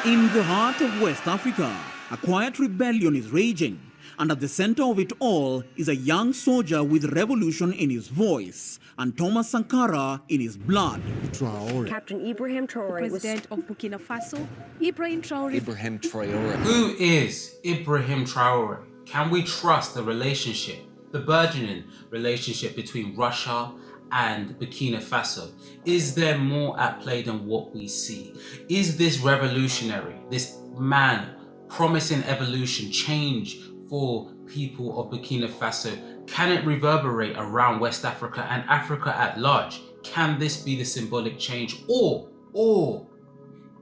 In the heart of West Africa, a quiet rebellion is raging, and at the center of it all is a young soldier with revolution in his voice and Thomas Sankara in his blood. Traoré. Captain Ibrahim Traoré, President of Burkina Faso, Ibrahim Traoré. Ibrahim Traoré. Who is Ibrahim Traoré? Can we trust the relationship, the burgeoning relationship between Russia and Burkina Faso? Is there more at play than what we see? Is this revolutionary, this man promising evolution, change for people of Burkina Faso? Can it reverberate around West Africa and Africa at large? Can this be the symbolic change? Or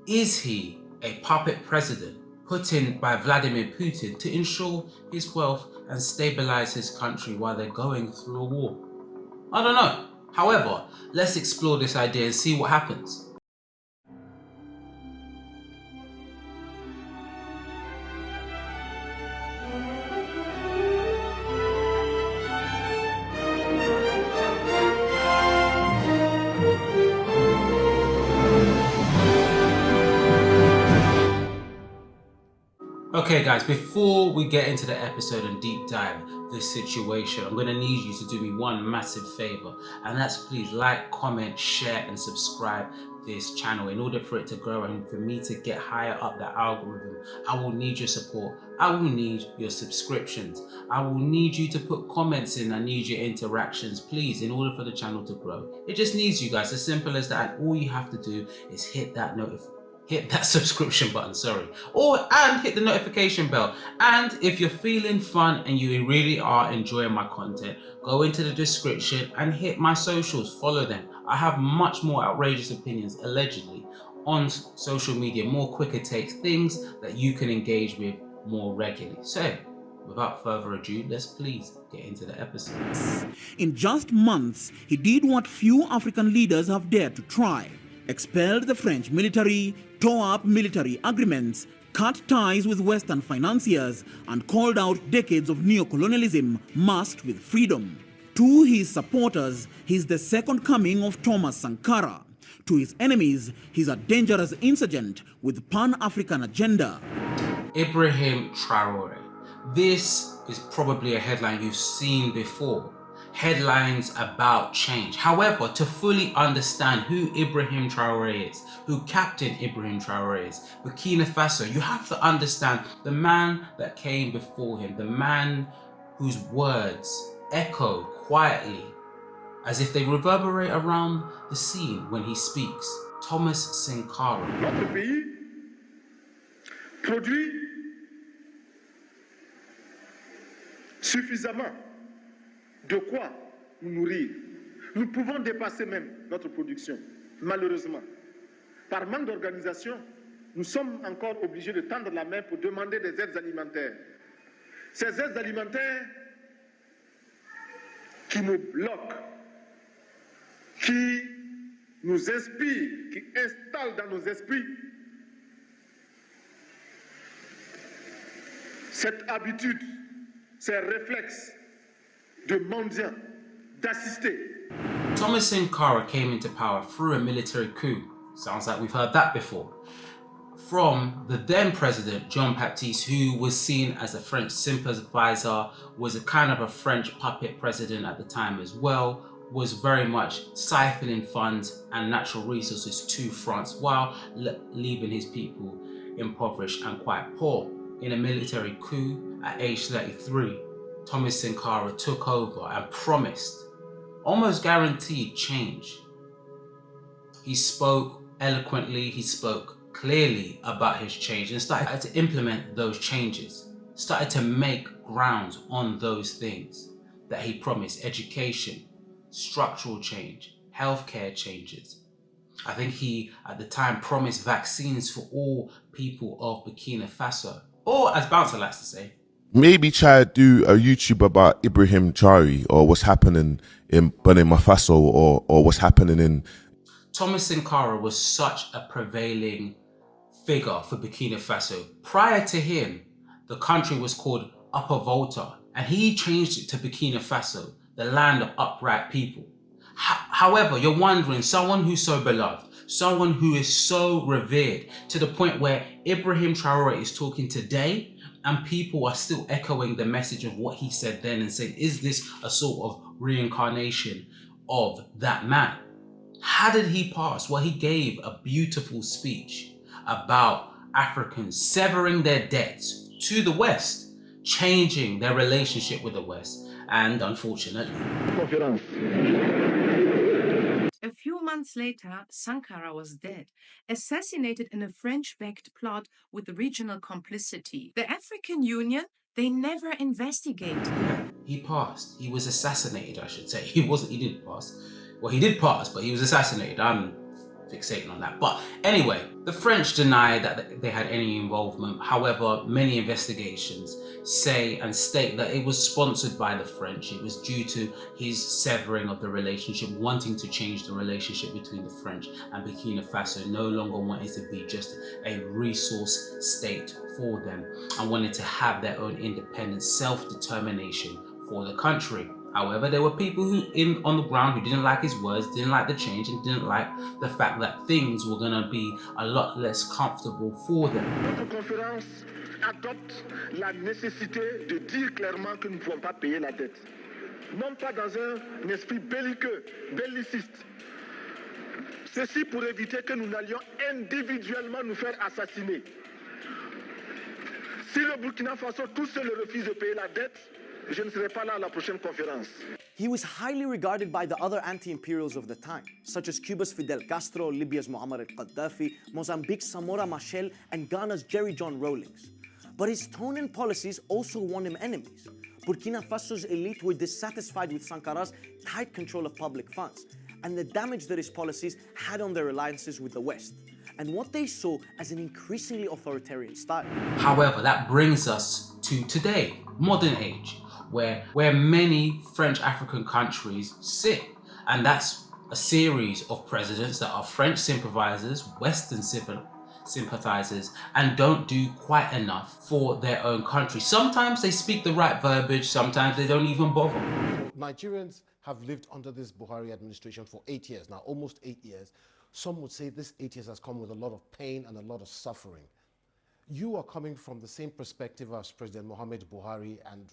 is he a puppet president put in by Vladimir Putin to ensure his wealth and stabilize his country while they're going through a war? I don't know. However, let's explore this idea and see what happens. Okay guys, before we get into the episode and deep dive this situation, I'm going to need you to do me one massive favor, and that's please like, comment, share and subscribe this channel. In order for it to grow and for me to get higher up the algorithm, I will need your support. I will need your subscriptions. I will need you to put comments in. I need your interactions, please, in order for the channel to grow. It just needs you guys, as simple as that. And all you have to do is hit that subscription button, and hit the notification bell. And if you're feeling fun and you really are enjoying my content, go into the description and hit my socials, follow them. I have much more outrageous opinions, allegedly, on social media, more quicker takes, things that you can engage with more regularly. So, without further ado, let's please get into the episode. In just months, he did what few African leaders have dared to try: expelled the French military, tore up military agreements, cut ties with Western financiers, and called out decades of neocolonialism masked with freedom. To his supporters, he's the second coming of Thomas Sankara. To his enemies, he's a dangerous insurgent with pan-African agenda. Ibrahim Traoré. This is probably a headline you've seen before. Headlines about change. However, to fully understand who Ibrahim Traoré is, who Captain Ibrahim Traoré is, Burkina Faso, you have to understand the man that came before him, the man whose words echo quietly as if they reverberate around the scene when he speaks. Thomas Sankara. Notre pays produit suffisamment de quoi nous nourrir. Nous pouvons dépasser même notre production, malheureusement. Par manque d'organisation, nous sommes encore obligés de tendre la main pour demander des aides alimentaires. Ces aides alimentaires qui nous bloquent, qui nous inspirent, qui installent dans nos esprits cette habitude, ces réflexes de mendiant, d'assister. Thomas Sankara came into power through a military coup. Sounds like we've heard that before. From the then president, Jean-Baptiste, who was seen as a French sympathizer, was a kind of a French puppet president at the time as well, was very much siphoning funds and natural resources to France while leaving his people impoverished and quite poor. In a military coup at age 33, Thomas Sankara took over and promised, almost guaranteed, change. He spoke eloquently, he spoke clearly about his change and started to implement those changes, started to make grounds on those things that he promised: education, structural change, healthcare changes. I think he, at the time, promised vaccines for all people of Burkina Faso, or as Bouncer likes to say, Maybe try to do a YouTube about Ibrahim Traoré or what's happening in Burkina Faso or what's happening in... Thomas Sankara was such a prevailing figure for Burkina Faso. Prior to him, the country was called Upper Volta, and he changed it to Burkina Faso, the land of upright people. However, you're wondering, someone who's so beloved, someone who is so revered to the point where Ibrahim Traoré is talking today and people are still echoing the message of what he said then and saying, is this a sort of reincarnation of that man? How did he pass? Well, he gave a beautiful speech about Africans severing their debts to the West, changing their relationship with the West, and unfortunately, a few months later, Sankara was dead, assassinated in a French-backed plot with regional complicity. The African Union, they never investigated. He passed. He was assassinated, I should say. He didn't pass. Well, he did pass, but he was assassinated. I'm fixating on that. But anyway, the French deny that they had any involvement. However, many investigations say and state that it was sponsored by the French. It was due to his severing of the relationship, wanting to change the relationship between the French and Burkina Faso, no longer wanting to be just a resource state for them and wanted to have their own independent self-determination for the country. However, there were people on the ground who didn't like his words, didn't like the change, and didn't like the fact that things were going to be a lot less comfortable for them. Notre conférence adopte la nécessité de dire clairement que nous ne pouvons pas payer la dette. Non pas dans un esprit belliqueux, belliciste. Ceci pour éviter que nous n'allions individuellement nous faire assassiner. Si le Burkina Faso tout seul refuse de payer la dette, je ne serai pas là à la prochaine conférence. He was highly regarded by the other anti-imperials of the time, such as Cuba's Fidel Castro, Libya's Muammar al-Gaddafi, Mozambique's Samora Machel, and Ghana's Jerry John Rawlings. But his tone and policies also won him enemies. Burkina Faso's elite were dissatisfied with Sankara's tight control of public funds and the damage that his policies had on their alliances with the West, and what they saw as an increasingly authoritarian style. However, that brings us to today, modern age, where many French African countries sit. And that's a series of presidents that are French sympathizers, Western sympathizers, and don't do quite enough for their own country. Sometimes they speak the right verbiage, sometimes they don't even bother. Nigerians have lived under this Buhari administration for 8 years now, almost 8 years. Some would say this 8 years has come with a lot of pain and a lot of suffering. You are coming from the same perspective as President Mohamed Buhari, and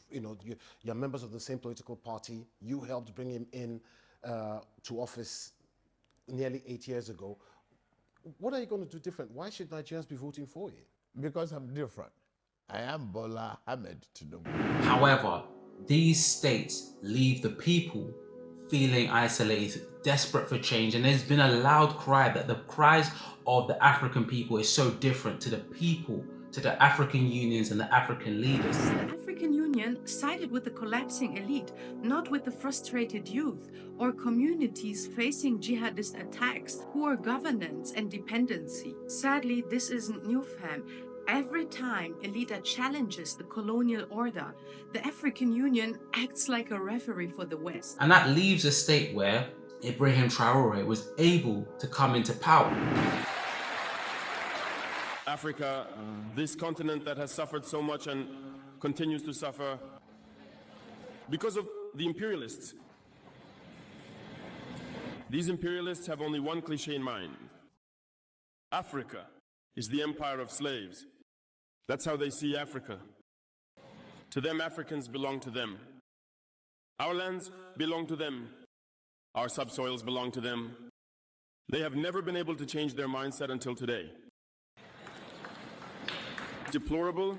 you're members of the same political party. You helped bring him in to office nearly 8 years ago. What are you going to do different? Why should Nigerians be voting for you? Because I'm different. I am Bola Ahmed Tinubu. However, these states leave the people feeling isolated, desperate for change, and there's been a loud cry that the cries of the African people is so different to the people, to the African unions and the African leaders. The African Union sided with the collapsing elite, not with the frustrated youth or communities facing jihadist attacks, poor governance and dependency. Sadly, this isn't new, fam. Every time a leader challenges the colonial order, the African Union acts like a referee for the West. And that leaves a state where Ibrahim Traoré was able to come into power. Africa, this continent that has suffered so much and continues to suffer because of the imperialists. These imperialists have only one cliché in mind. Africa is the empire of slaves. That's how they see Africa. To them, Africans belong to them. Our lands belong to them. Our subsoils belong to them. They have never been able to change their mindset until today. Deplorable,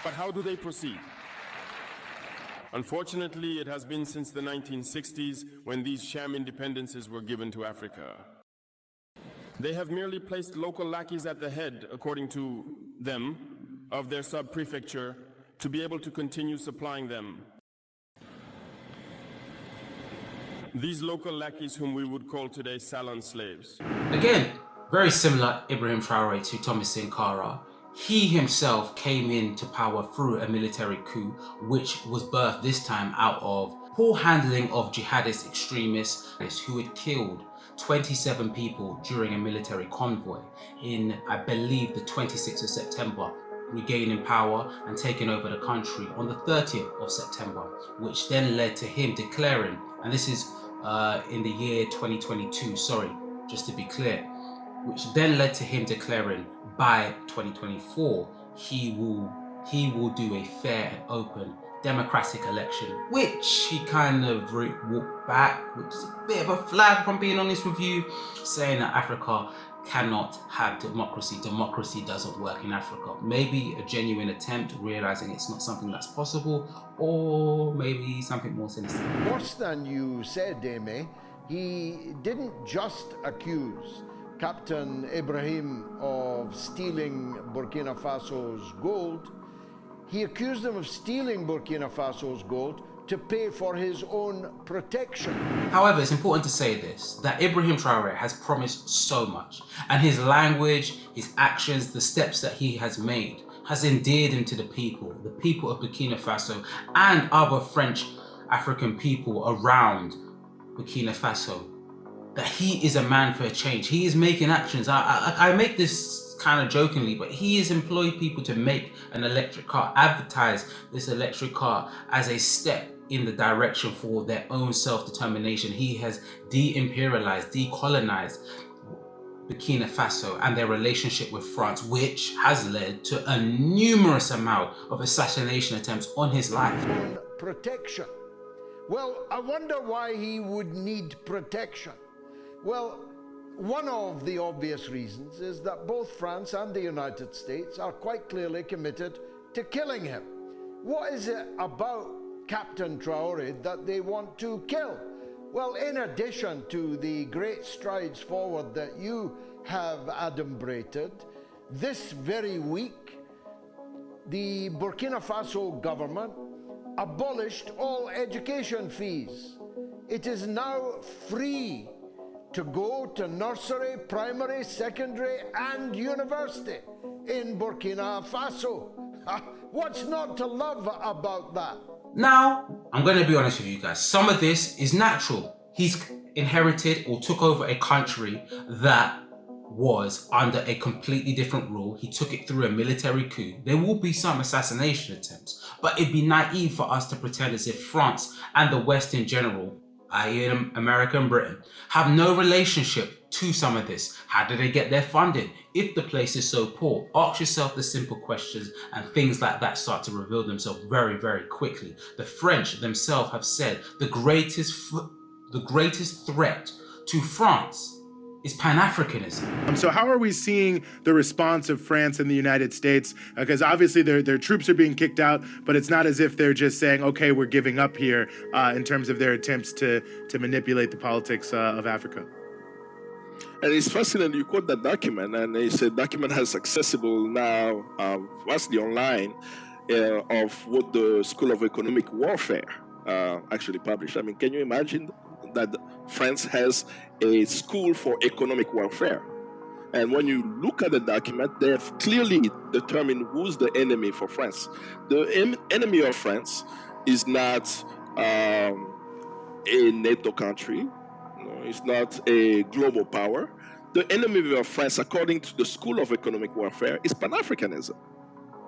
but how do they proceed? Unfortunately, it has been since the 1960s when these sham independences were given to Africa. They have merely placed local lackeys at the head, according to them, of their sub-prefecture to be able to continue supplying them. These local lackeys whom we would call today Salon slaves. Again, very similar Ibrahim Traoré to Thomas Sankara. He himself came into power through a military coup, which was birthed this time out of poor handling of jihadist extremists who had killed 27 people during a military convoy in, I believe, the 26th of September, regaining power and taking over the country on the 30th of September, which then led to him declaring, and this is in the year 2022, sorry, just to be clear, which then led to him declaring by 2024 he will do a fair and open democratic election, which he kind of walked back, which is a bit of a flag, if I'm being honest with you, saying that Africa cannot have democracy. Democracy doesn't work in Africa. Maybe a genuine attempt, realizing it's not something that's possible, or maybe something more sinister. Worse than you said, Amy, he didn't just accuse Captain Ibrahim of stealing Burkina Faso's gold. He accused him of stealing Burkina Faso's gold to pay for his own protection. However, it's important to say this, that Ibrahim Traoré has promised so much, and his language, his actions, the steps that he has made has endeared him to the people of Burkina Faso and other French African people around Burkina Faso, that he is a man for a change. He is making actions. I make this kind of jokingly, but he has employed people to make an electric car, advertise this electric car as a step in the direction for their own self-determination. He has de-imperialized, decolonized Burkina Faso and their relationship with France, which has led to a numerous amount of assassination attempts on his life. Protection. Well, I wonder why he would need protection. Well, one of the obvious reasons is that both France and the United States are quite clearly committed to killing him. What is it about Captain Traoré that they want to kill? Well, in addition to the great strides forward that you have adumbrated, this very week, the Burkina Faso government abolished all education fees. It is now free to go to nursery, primary, secondary, and university in Burkina Faso. What's not to love about that? Now, I'm going to be honest with you guys. Some of this is natural. He's inherited or took over a country that was under a completely different rule. He took it through a military coup. There will be some assassination attempts, but it'd be naive for us to pretend as if France and the West in general, i.e. America and Britain, have no relationship to some of this. How do they get their funding? If the place is so poor, ask yourself the simple questions, and things like that start to reveal themselves very, very quickly. The French themselves have said the greatest threat to France is Pan-Africanism. So how are we seeing the response of France and the United States? Because obviously their troops are being kicked out, but it's not as if they're just saying, okay, we're giving up here in terms of their attempts to manipulate the politics of Africa. And it's fascinating, you quote that document, and it's a document has accessible now vastly online of what the School of Economic Warfare actually published. I mean, can you imagine that France has a school for economic warfare? And when you look at the document, they have clearly determined who's the enemy for France. The enemy of France is not a NATO country. No, it's not a global power. The enemy of France, according to the School of Economic Warfare, is Pan-Africanism.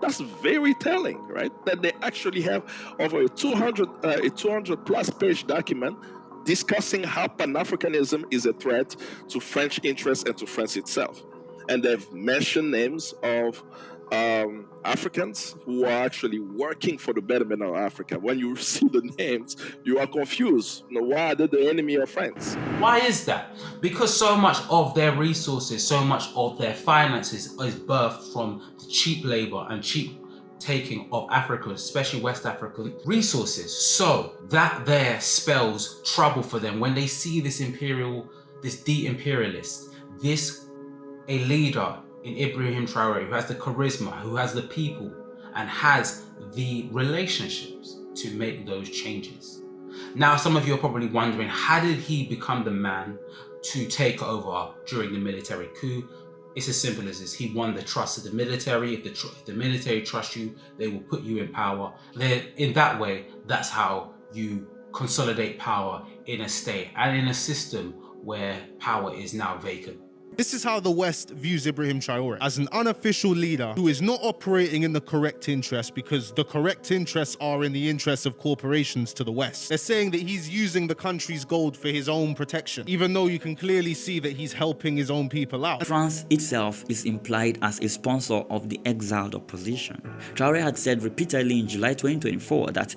That's very telling, right? That they actually have over a 200 plus page document discussing how Pan-Africanism is a threat to French interests and to France itself. And they've mentioned names of Africans who are actually working for the betterment of Africa. When you see the names, you are confused. You know, why are they the enemy of France? Why is that? Because so much of their resources, so much of their finances is birthed from the cheap labor and cheap taking of Africa, especially West African resources. So that there spells trouble for them when they see this de-imperialist, a leader in Ibrahim Traoré, who has the charisma, who has the people, and has the relationships to make those changes. Now, some of you are probably wondering, how did he become the man to take over during the military coup? It's as simple as this. He won the trust of the military. If the military trusts you, they will put you in power. Then, in that way, that's how you consolidate power in a state and in a system where power is now vacant. This is how the West views Ibrahim Traoré, as an unofficial leader who is not operating in the correct interests, because the correct interests are in the interests of corporations to the West. They're saying that he's using the country's gold for his own protection, even though you can clearly see that he's helping his own people out. France itself is implied as a sponsor of the exiled opposition. Traoré had said repeatedly in July 2024 that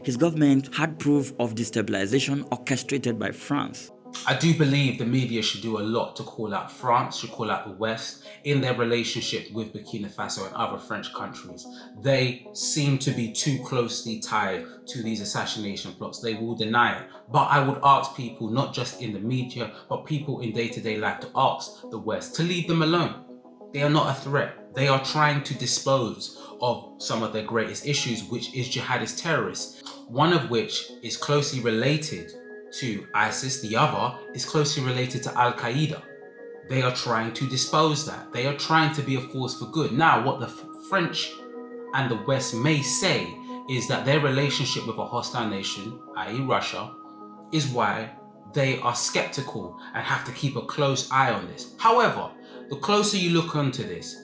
his government had proof of destabilization orchestrated by France. I do believe the media should do a lot to call out France, should call out the West in their relationship with Burkina Faso and other French countries. They seem to be too closely tied to these assassination plots. They will deny it. But I would ask people, not just in the media, but people in day-to-day life, to ask the West to leave them alone. They are not a threat. They are trying to dispose of some of their greatest issues, which is jihadist terrorists, one of which is closely related to ISIS, the other is closely related to Al-Qaeda. They are trying to dispose that. They are trying to be a force for good. Now, what the French and the West may say is that their relationship with a hostile nation, i.e. Russia, is why they are skeptical and have to keep a close eye on this. However, the closer you look into this,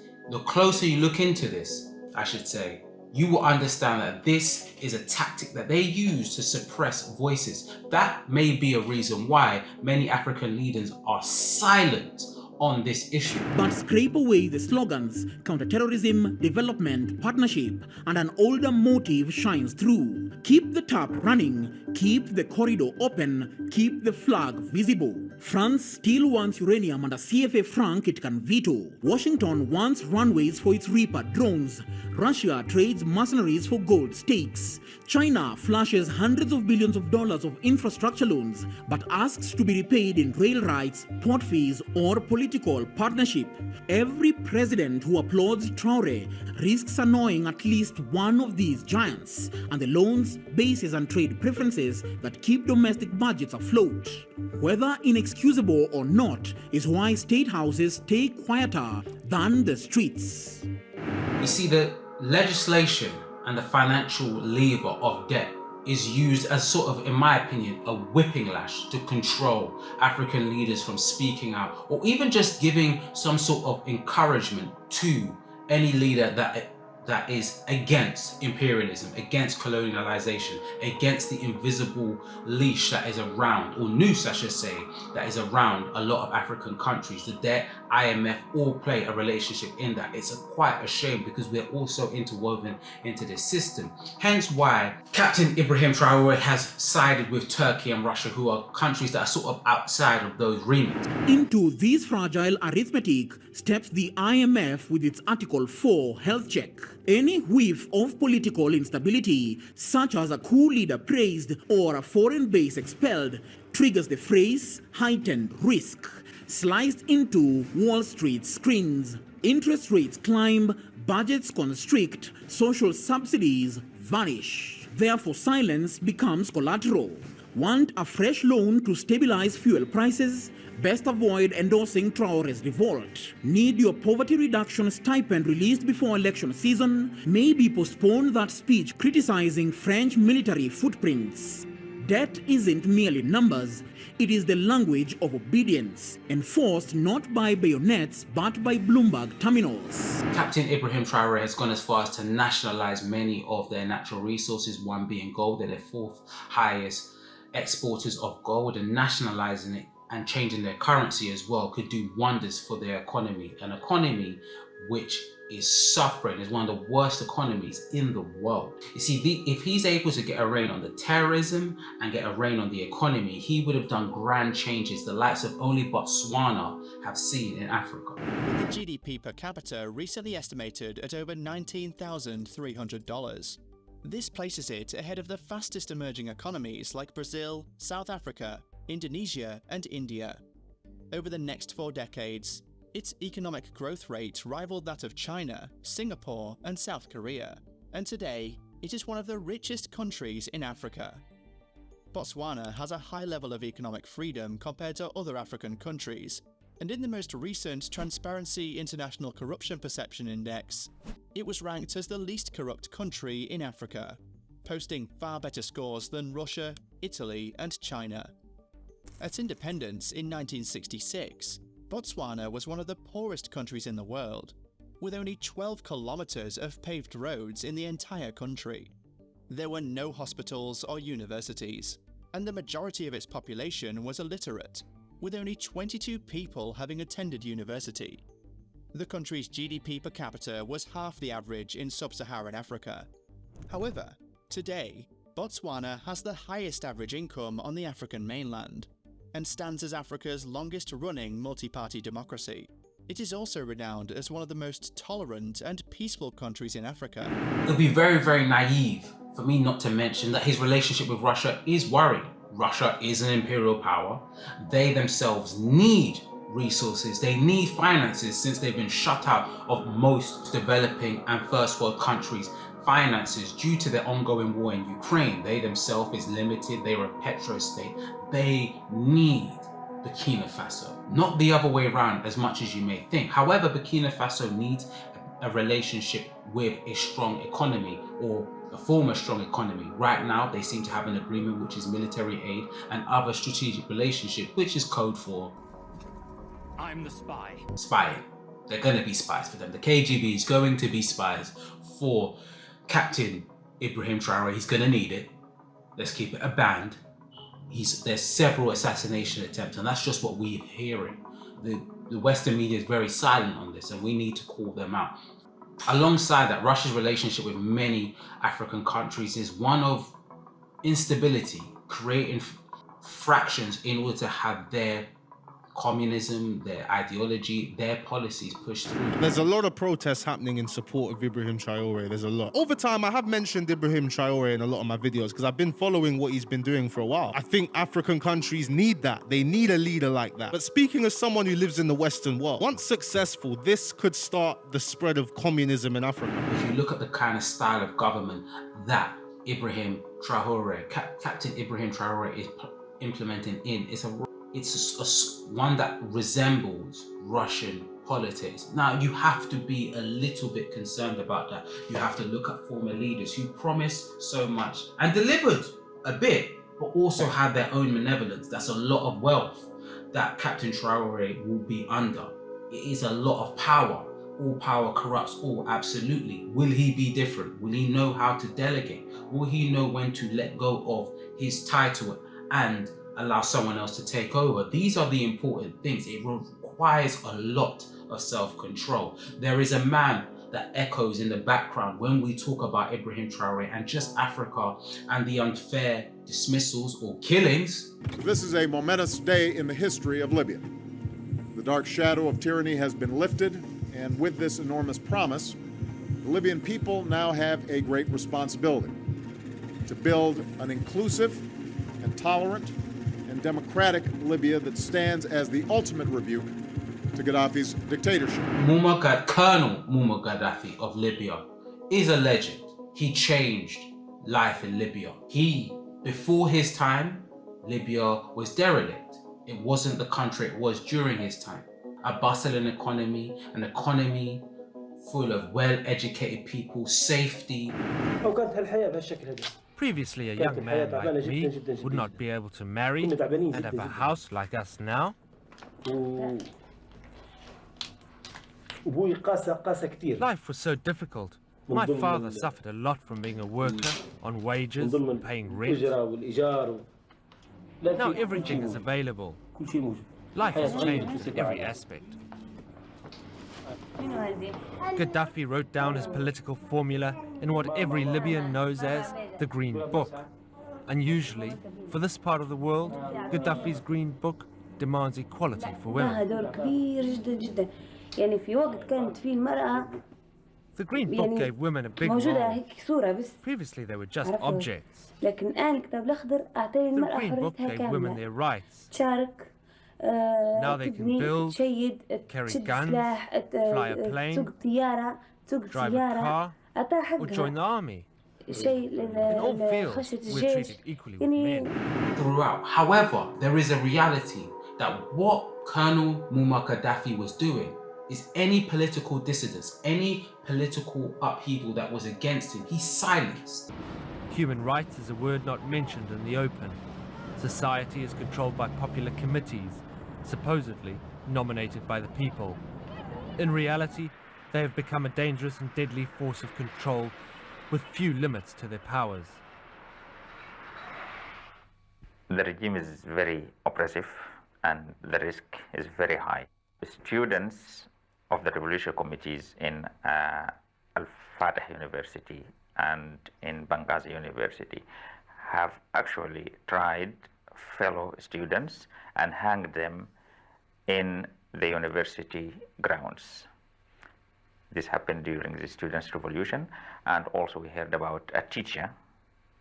I should say, you will understand that this is a tactic that they use to suppress voices. That may be a reason why many African leaders are silent on this issue. But scrape away the slogans, counterterrorism, development, partnership, and an older motive shines through. Keep the tap running, keep the corridor open, keep the flag visible. France still wants uranium, and a CFA franc it can veto. Washington wants runways for its Reaper drones. Russia trades mercenaries for gold stakes. China flashes hundreds of billions of dollars of infrastructure loans, but asks to be repaid in rail rights, port fees, or political partnership. Every president who applauds Traoré risks annoying at least one of these giants, and the loans, bases, and trade preferences that keep domestic budgets afloat. Whether inexcusable or not is why state houses stay quieter than the streets. You see, the legislation and the financial lever of debt is used as sort of, in my opinion, a whipping lash to control African leaders from speaking out, or even just giving some sort of encouragement to any leader that is against imperialism, against colonialization, against the invisible leash that is around, or noose I should say, that is around a lot of African countries. The debt, IMF, all play a relationship in that. It's quite a shame because we're also interwoven into this system. Hence why Captain Ibrahim Traoré has sided with Turkey and Russia, who are countries that are sort of outside of those remits. Into this fragile arithmetic steps the IMF with its Article 4 health check. Any whiff of political instability, such as a coup leader praised or a foreign base expelled, triggers the phrase heightened risk. Sliced into Wall Street screens, interest rates climb, budgets constrict, social subsidies vanish. Therefore, silence becomes collateral. Want a fresh loan to stabilize fuel prices? Best avoid endorsing Traoré's revolt. Need your poverty reduction stipend released before election season? Maybe postpone that speech criticizing French military footprints. Debt isn't merely numbers, it is the language of obedience, enforced not by bayonets but by Bloomberg terminals. Captain Ibrahim Traoré has gone as far as to nationalize many of their natural resources, one being gold. They're the fourth highest exporters of gold, and nationalizing it and changing their currency as well could do wonders for their economy. An economy which is suffering, is one of the worst economies in the world. You see, if he's able to get a rein on the terrorism and get a rein on the economy, he would have done grand changes, the likes of only Botswana have seen in Africa. With the GDP per capita recently estimated at over $19,300. This places it ahead of the fastest emerging economies like Brazil, South Africa, Indonesia, and India. Over the next 4 decades, its economic growth rate rivaled that of China, Singapore, and South Korea, and today it is one of the richest countries in Africa. Botswana has a high level of economic freedom compared to other African countries, and in the most recent Transparency International Corruption Perception Index, it was ranked as the least corrupt country in Africa, posting far better scores than Russia, Italy, and China. At independence in 1966, Botswana was one of the poorest countries in the world, with only 12 kilometers of paved roads in the entire country. There were no hospitals or universities, and the majority of its population was illiterate, with only 22 people having attended university. The country's GDP per capita was half the average in sub-Saharan Africa. However, today, Botswana has the highest average income on the African mainland, and stands as Africa's longest-running multi-party democracy. It is also renowned as one of the most tolerant and peaceful countries in Africa. It would be very, very naive for me not to mention that his relationship with Russia is worrying. Russia is an imperial power. They themselves need resources, they need finances, since they've been shut out of most developing and first world countries' finances due to their ongoing war in Ukraine. They themselves is limited, they are a petro state. They need Burkina Faso, not the other way around as much as you may think. However, Burkina Faso needs a relationship with a strong economy, or a former strong economy. Right now, they seem to have an agreement which is military aid and other strategic relationship, which is code for I'm the spy. Spying. They're going to be spies for them. The KGB is going to be spies for Captain Ibrahim Traoré. He's going to need it. Let's keep it a band. There's several assassination attempts, and that's just what we're hearing. The Western media is very silent on this, and we need to call them out. Alongside that, Russia's relationship with many African countries is one of instability, creating fractions in order to have their communism, their ideology, their policies pushed through. There's a lot of protests happening in support of Ibrahim Traoré. There's a lot. Over time, I have mentioned Ibrahim Traoré in a lot of my videos because I've been following what he's been doing for a while. I think African countries need that. They need a leader like that. But speaking as someone who lives in the Western world, once successful, this could start the spread of communism in Africa. If you look at the kind of style of government that Ibrahim Traoré, Captain Ibrahim Traoré is implementing it's one that resembles Russian politics. Now, you have to be a little bit concerned about that. You have to look at former leaders who promised so much and delivered a bit, but also had their own malevolence. That's a lot of wealth that Captain Traoré will be under. It is a lot of power. All power corrupts all, absolutely. Will he be different? Will he know how to delegate? Will he know when to let go of his title and allow someone else to take over? These are the important things. It requires a lot of self-control. There is a man that echoes in the background when we talk about Ibrahim Traoré and just Africa and the unfair dismissals or killings. This is a momentous day in the history of Libya. The dark shadow of tyranny has been lifted, and with this enormous promise, the Libyan people now have a great responsibility to build an inclusive and tolerant and democratic Libya that stands as the ultimate rebuke to Gaddafi's dictatorship. Colonel Muammar Gaddafi of Libya is a legend. He changed life in Libya. Before his time, Libya was derelict. It wasn't the country it was during his time. A bustling economy, an economy full of well-educated people, safety. Previously, a young man like me would not be able to marry and have a house like us now. Life was so difficult. My father suffered a lot from being a worker, on wages, paying rent. Now everything is available. Life has changed in every aspect. Gaddafi wrote down his political formula in what every Libyan knows as the Green Book. Unusually, for this part of the world, Gaddafi's Green Book demands equality for women. The Green Book gave women a big role. Previously they were just objects. The Green Book gave women their rights. Now they can build, carry guns, fly a plane, drive a car, or join the army. In all fields, we're treated equally with men. Throughout. However, there is a reality that what Colonel Muammar Gaddafi was doing is any political dissidence, any political upheaval that was against him, he silenced. Human rights is a word not mentioned in the open. Society is controlled by popular committees, supposedly nominated by the people. In reality, they have become a dangerous and deadly force of control with few limits to their powers. The regime is very oppressive and the risk is very high. The students of the revolutionary committees in Al-Fatah University and in Benghazi University have actually tried fellow students and hanged them in the university grounds. This happened during the students' revolution, and also we heard about a teacher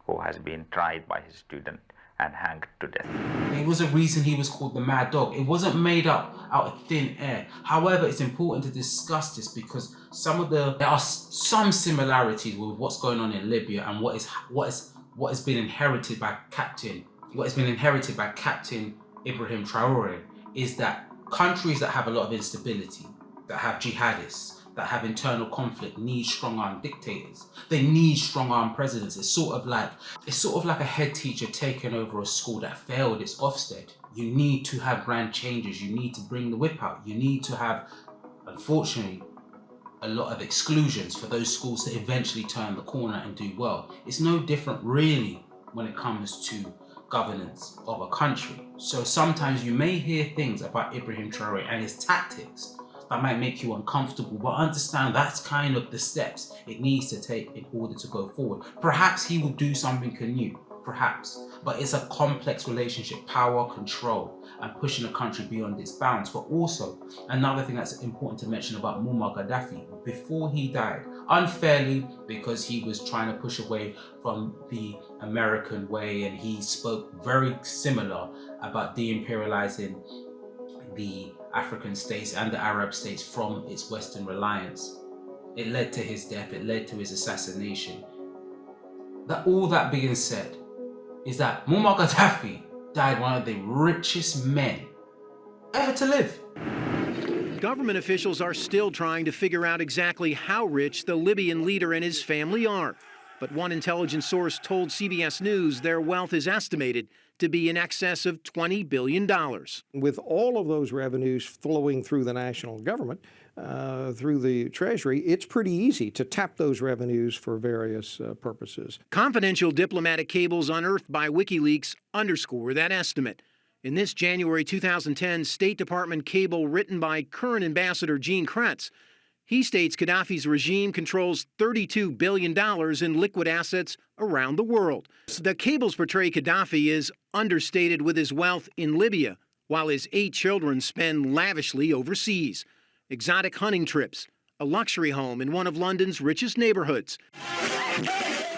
who has been tried by his student and hanged to death. There was a reason he was called the Mad Dog. It wasn't made up out of thin air. However, it's important to discuss this because there are some similarities with what's going on in Libya and what has been inherited by Captain Ibrahim Traoré is that countries that have a lot of instability, that have jihadists, that have internal conflict need strong-arm dictators. They need strong-arm presidents. It's sort of like a head teacher taking over a school that failed its Ofsted. You need to have grand changes. You need to bring the whip out. You need to have, unfortunately, a lot of exclusions for those schools to eventually turn the corner and do well. It's no different really when it comes to governance of a country. So sometimes you may hear things about Ibrahim Traoré and his tactics that might make you uncomfortable, but understand that's kind of the steps it needs to take in order to go forward. Perhaps he will do something new, perhaps, but it's a complex relationship, power, control, and pushing a country beyond its bounds. But also, another thing that's important to mention about Muammar Gaddafi, before he died, unfairly, because he was trying to push away from the American way, and he spoke very similar about de-imperializing the African states and the Arab states from its Western reliance. It led to his death, it led to his assassination. All that being said, is that Muammar Gaddafi died one of the richest men ever to live. Government officials are still trying to figure out exactly how rich the Libyan leader and his family are. But one intelligence source told CBS News their wealth is estimated to be in excess of $20 billion. With all of those revenues flowing through the national government, through the Treasury, it's pretty easy to tap those revenues for various purposes. Confidential diplomatic cables unearthed by WikiLeaks underscore that estimate. In this January 2010 State Department cable written by current Ambassador Gene Kretz, he states Gaddafi's regime controls $32 billion in liquid assets around the world. The cables portray Gaddafi as understated with his wealth in Libya, while his 8 children spend lavishly overseas. Exotic hunting trips, a luxury home in one of London's richest neighborhoods.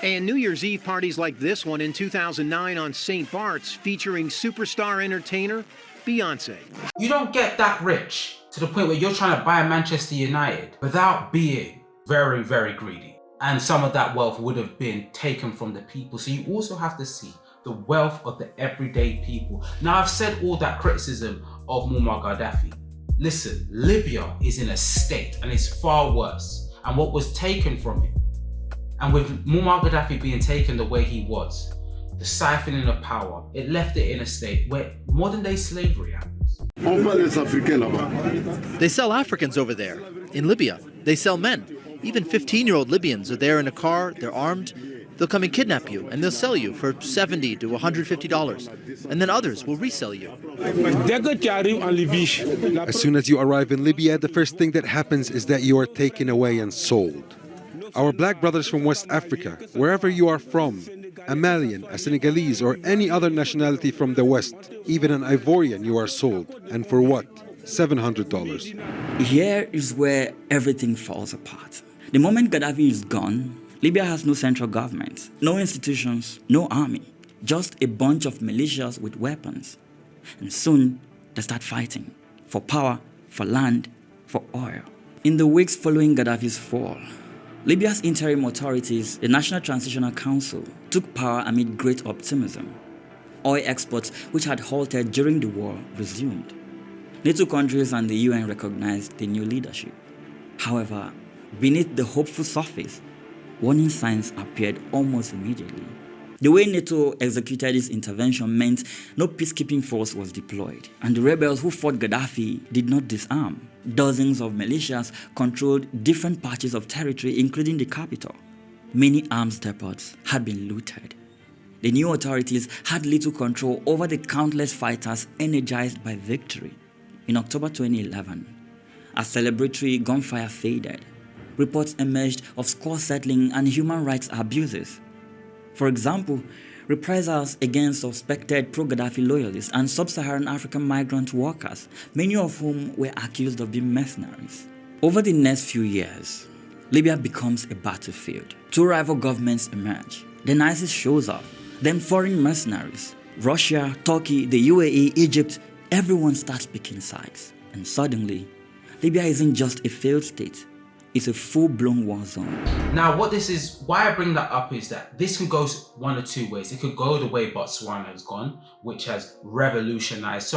And New Year's Eve parties like this one in 2009 on St. Bart's featuring superstar entertainer Beyonce. You don't get that rich to the point where you're trying to buy Manchester United without being very, very greedy. And some of that wealth would have been taken from the people. So you also have to see the wealth of the everyday people. Now, I've said all that criticism of Muammar Gaddafi. Listen, Libya is in a state and it's far worse. And what was taken from it, and with Muammar Gaddafi being taken the way he was, the siphoning of power, it left it in a state where modern day slavery happens. They sell Africans over there. In Libya, they sell men. Even 15-year-old Libyans are there in a car, they're armed. They'll come and kidnap you, and they'll sell you for $70 to $150. And then others will resell you. As soon as you arrive in Libya, the first thing that happens is that you are taken away and sold. Our black brothers from West Africa, wherever you are from, a Malian, a Senegalese, or any other nationality from the West, even an Ivorian, you are sold. And for what? $700. Here is where everything falls apart. The moment Gaddafi is gone, Libya has no central government, no institutions, no army, just a bunch of militias with weapons. And soon, they start fighting for power, for land, for oil. In the weeks following Gaddafi's fall, Libya's interim authorities, the National Transitional Council, took power amid great optimism. Oil exports, which had halted during the war, resumed. NATO countries and the UN recognized the new leadership. However, beneath the hopeful surface, warning signs appeared almost immediately. The way NATO executed this intervention meant no peacekeeping force was deployed, and the rebels who fought Gaddafi did not disarm. Dozens of militias controlled different patches of territory, including the capital. Many arms depots had been looted. The new authorities had little control over the countless fighters energized by victory. In October 2011, as celebratory gunfire faded, reports emerged of score settling and human rights abuses. For example, reprisals against suspected pro-Gaddafi loyalists and sub-Saharan African migrant workers, many of whom were accused of being mercenaries. Over the next few years, Libya becomes a battlefield. Two rival governments emerge. Then ISIS shows up. Then foreign mercenaries. Russia, Turkey, the UAE, Egypt, everyone starts picking sides. And suddenly, Libya isn't just a failed state. It's a full-blown war zone. Now, why I bring that up is that this can go one of two ways. It could go the way Botswana has gone, which has evolutionized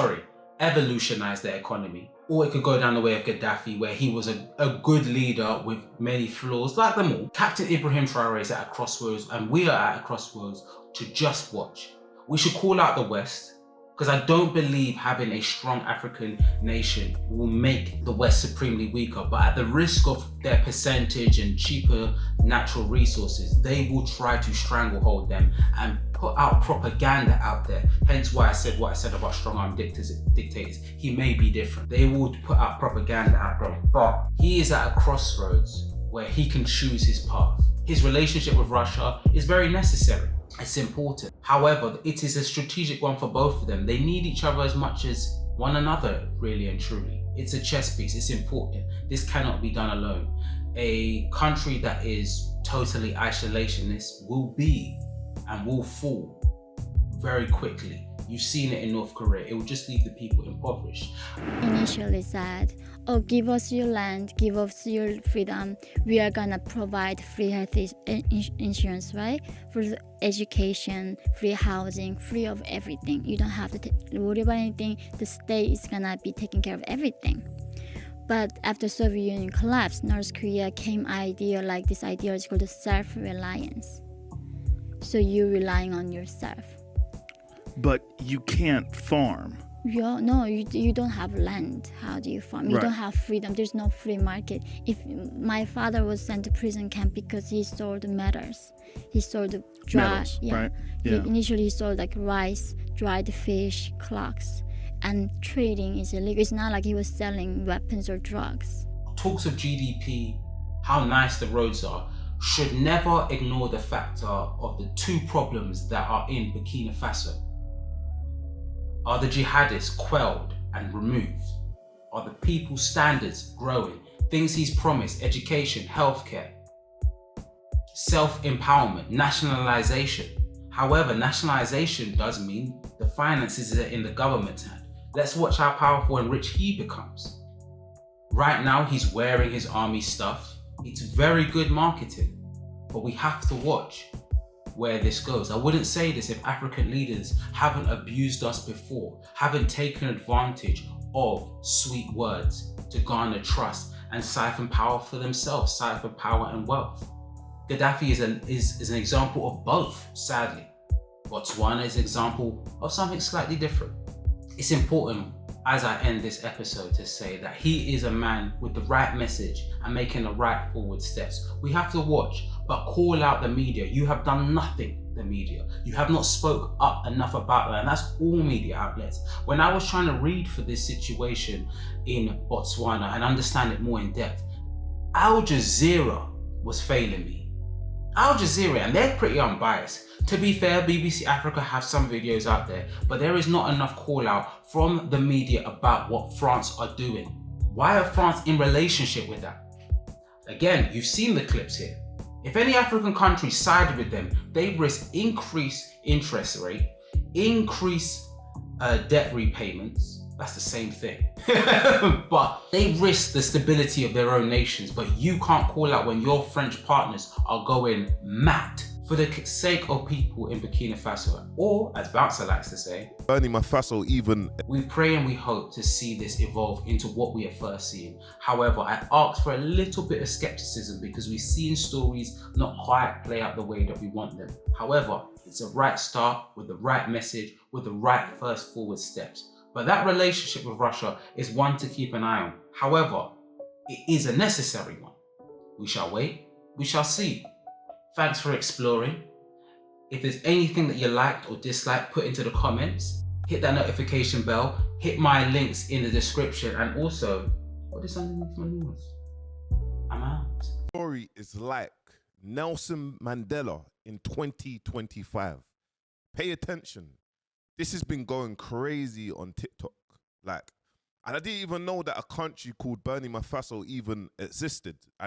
their economy. Or it could go down the way of Gaddafi, where he was a good leader with many flaws, like them all. Captain Ibrahim Traoré is at a crossroads, and we are at a crossroads to just watch. We should call out the West, because I don't believe having a strong African nation will make the West supremely weaker, but at the risk of their percentage and cheaper natural resources, they will try to stranglehold them and put out propaganda out there. Hence why I said what I said about strong-arm dictators. He may be different. They will put out propaganda out there, but he is at a crossroads where he can choose his path. His relationship with Russia is very necessary. It's important. However, it is a strategic one for both of them. They need each other as much as one another, really and truly. It's a chess piece. It's important. This cannot be done alone. A country that is totally isolationist will be and will fall very quickly. You've seen it in North Korea. It will just leave the people impoverished. Initially said, oh, give us your land, give us your freedom. We are gonna provide free health insurance, right? For education, free housing, free of everything. You don't have to worry about anything. The state is gonna be taking care of everything. But after Soviet Union collapsed, North Korea came this ideology called the self-reliance. So you're relying on yourself. But you can't farm. No, you don't have land. How do you farm? You don't have freedom. There's no free market. If my father was sent to prison camp because he sold metals, he sold metals, right? Yeah. Initially he sold like rice, dried fish, clocks, and trading is illegal. It's not like he was selling weapons or drugs. Talks of GDP, how nice the roads are, should never ignore the factor of the two problems that are in Burkina Faso. Are the jihadists quelled and removed? Are the people's standards growing? Things he's promised, education, healthcare, self-empowerment, nationalization. However, nationalization does mean the finances are in the government's hand. Let's watch how powerful and rich he becomes. Right now, he's wearing his army stuff. It's very good marketing, but we have to watch where this goes. I wouldn't say this if African leaders haven't abused us before, haven't taken advantage of sweet words to garner trust and siphon power for themselves, siphon power and wealth. Gaddafi is an example of both, sadly. Botswana is an example of something slightly different. It's important as I end this episode to say that he is a man with the right message and making the right forward steps. We have to watch, but call out the media. You have done nothing, the media. You have not spoke up enough about that, and that's all media outlets. When I was trying to read for this situation in Botswana and understand it more in depth, Al Jazeera was failing me. Al Jazeera, and they're pretty unbiased. To be fair, BBC Africa have some videos out there, but there is not enough call out from the media about what France are doing. Why are France in relationship with that? Again, you've seen the clips here. If any African country sided with them, they risk increased interest rate, increased debt repayments. That's the same thing. But they risk the stability of their own nations, but you can't call out when your French partners are going mad for the sake of people in Burkina Faso, or as Bouncer likes to say, Burkina Faso even. We pray and we hope to see this evolve into what we are first seeing. However, I ask for a little bit of skepticism because we've seen stories not quite play out the way that we want them. However, It's a right start with the right message, with the right first forward steps. But that relationship with Russia is one to keep an eye on. However, it is a necessary one. We shall wait, we shall see. Thanks for exploring. If there's anything that you liked or disliked, put into the comments. Hit that notification bell. Hit my links in the description. And also, what is underneath my nose? I'm out. Story is like Nelson Mandela in 2025. Pay attention. This has been going crazy on TikTok. Like, and I didn't even know that a country called Burkina Faso even existed.